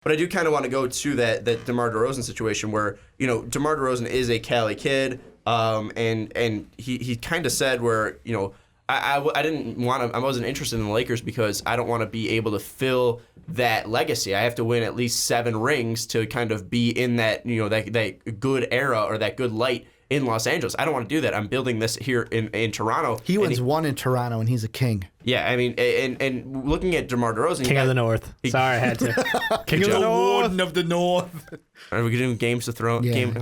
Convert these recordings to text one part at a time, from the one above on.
But I do kind of want to go to that DeMar DeRozan situation where, DeMar DeRozan is a Cali kid, and he kind of said where, I wasn't interested in the Lakers because I don't want to be able to fill that legacy. I have to win at least 7 rings to kind of be in that, that good era or that good light in Los Angeles. I don't want to do that. I'm building this here in Toronto. He wins 1 in Toronto, and he's a king. Yeah, I mean, and looking at DeMar DeRozan, King of the North. Sorry, I had to. King of the Warden of the North. Are we doing Games of Thrones? Yeah. Game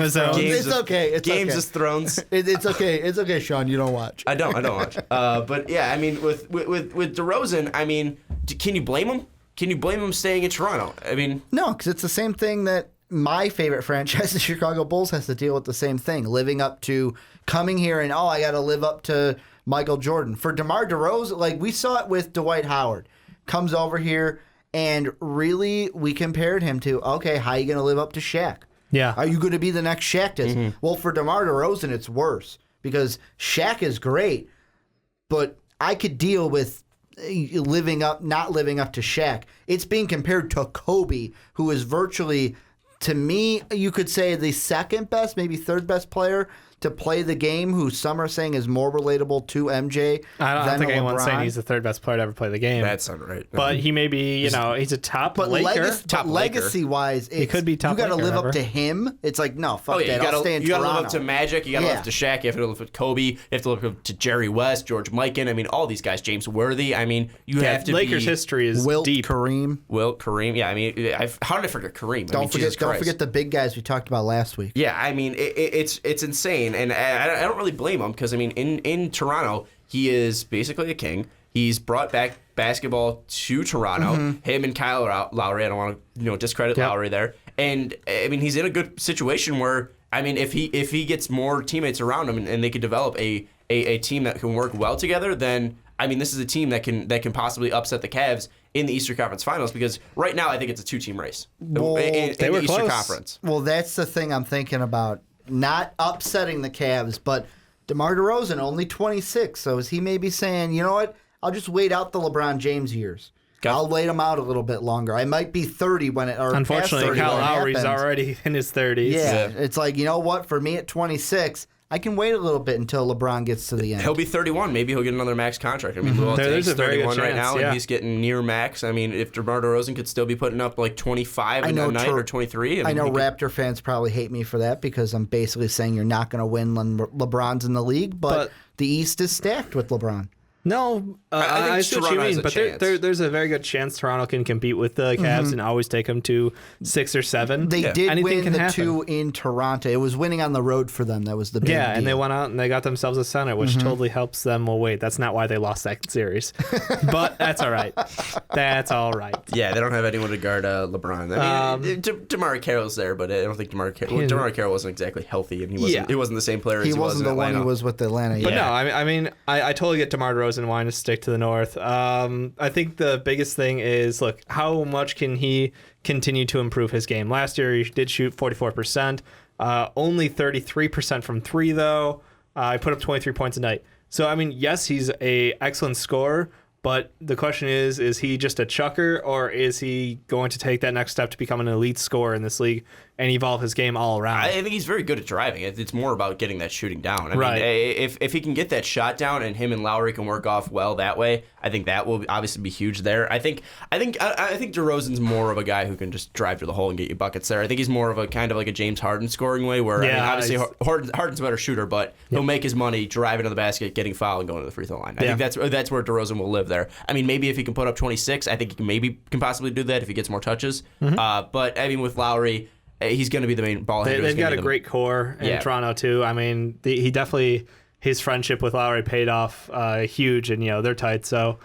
of Thrones. It's okay. It's Games okay. of Thrones. It's okay. It's okay, Sean. You don't watch. I don't watch. But yeah, I mean, with DeRozan, I mean, can you blame him? Can you blame him staying in Toronto? I mean, no, because it's the same thing that my favorite franchise, the Chicago Bulls, has to deal with the same thing, living up to coming here and, I got to live up to Michael Jordan. For DeMar DeRozan, like we saw it with Dwight Howard, comes over here and really we compared him to, okay, how are you going to live up to Shaq? Yeah. Are you going to be the next Shaq does? Mm-hmm. Well, for DeMar DeRozan, it's worse because Shaq is great, but I could deal with not living up to Shaq. It's being compared to Kobe, who is virtually, to me, you could say the second best, maybe third best player to play the game, who some are saying is more relatable to MJ. I don't think anyone's saying he's the third best player to ever play the game. That's not right. But he may be, he's a top Laker. But legacy-wise, he could be top. You got to live up to him. It's like, no, fuck that. I'll stay in Toronto. You got to live up to Magic. You got to live up to Shaq. You have to live up to Kobe. You have to live up to Jerry West, George Mikan. I mean, all these guys, James Worthy. I mean, you have to Lakers history is deep. Kareem. Yeah, I mean, how did I forget Kareem? Don't forget the big guys we talked about last week. Yeah, I mean, it's insane, and I don't really blame him because, I mean, in Toronto, he is basically a king. He's brought back basketball to Toronto. Mm-hmm. Him and Kyle Lowry. I don't want to discredit Lowry there. And I mean, he's in a good situation where, I mean, if he gets more teammates around him and they could develop a team that can work well together, then I mean, this is a team that can possibly upset the Cavs in the Eastern Conference Finals, because right now I think it's a 2-team race in the Eastern Conference. Well, that's the thing I'm thinking about. Not upsetting the Cavs, but DeMar DeRozan, only 26, so is he maybe saying, you know what, I'll just wait out the LeBron James years. I'll wait him out a little bit longer. I might be 30 when it, or unfortunately, Kyle Lowry's already in his 30s. Yeah, it's like, you know what, for me at 26, I can wait a little bit until LeBron gets to the end. He'll be 31. Maybe he'll get another max contract. I mean, there's a 31 right now, and he's getting near max. I mean, if DeMar DeRozan could still be putting up like 25 in a night or 23. I know Raptor fans probably hate me for that because I'm basically saying you're not going to win when LeBron's in the league, but the East is stacked with LeBron. No, I see what you mean, but there's a very good chance Toronto can compete with the Cavs and always take them to 6 or 7. They did win the 2 in Toronto. It was winning on the road for them. That was the big deal. And they went out and they got themselves a center, which totally helps them. Well, wait, that's not why they lost that series. But that's all right. That's all right. Yeah, they don't have anyone to guard LeBron. I mean, DeMar Carroll's there, but I don't think DeMar Carroll wasn't exactly healthy, and he wasn't the same player as he was in Atlanta. He wasn't the one who was with Atlanta. But no, I mean, I totally get DeMar DeRozan wanting to stick to the North. I think the biggest thing is, look, how much can he continue to improve his game? Last year, he did shoot 44%, only 33% from 3, though. He put up 23 points a night. So, I mean, yes, he's an excellent scorer, but the question is he just a chucker, or is he going to take that next step to become an elite scorer in this league and evolve his game all around? I think he's very good at driving. It's more about getting that shooting down. I mean, if he can get that shot down and him and Lowry can work off well that way, I think that will obviously be huge there. I think DeRozan's more of a guy who can just drive to the hole and get you buckets there. I think he's more of a kind of like a James Harden scoring way, where I mean, obviously Harden's a better shooter, but he'll make his money driving to the basket, getting fouled, and going to the free throw line. I think that's where DeRozan will live there. I mean, maybe if he can put up 26, I think he can possibly do that if he gets more touches. But I mean, with Lowry, he's going to be the main ball handler. They've got a great core in Toronto too. I mean, he definitely, his friendship with Lowry paid off huge, and they're tight. So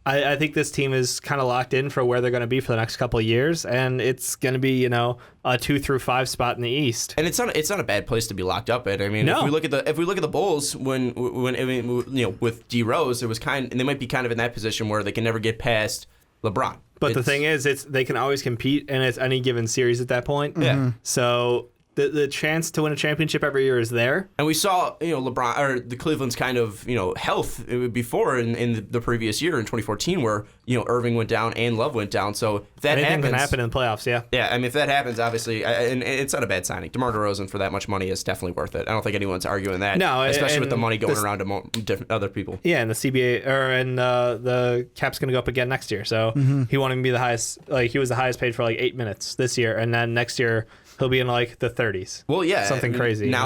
I think this team is kind of locked in for where they're going to be for the next couple of years, and it's going to be a 2 through 5 spot in the East. And it's not a bad place to be locked up at. I mean, if we look at the Bulls when with D Rose, it was and they might be kind of in that position where they can never get past LeBron. But the thing is, they can always compete, and it's any given series at that point. Yeah. So the chance to win a championship every year is there. And we saw, LeBron or the Cleveland's kind of, health before in the previous year in 2014 where, Irving went down and Love went down. So if that Anything happens, can happen in the playoffs, yeah. Yeah, I mean, if that happens, obviously, and it's not a bad signing. DeMar DeRozan for that much money is definitely worth it. I don't think anyone's arguing that. No, especially with the money going around to different other people. Yeah, and the CBA and the cap's going to go up again next year. So he won't even be the highest. Like he was the highest paid for like 8 minutes this year, and then next year he'll be in like the 30s. Well, yeah, something crazy. Now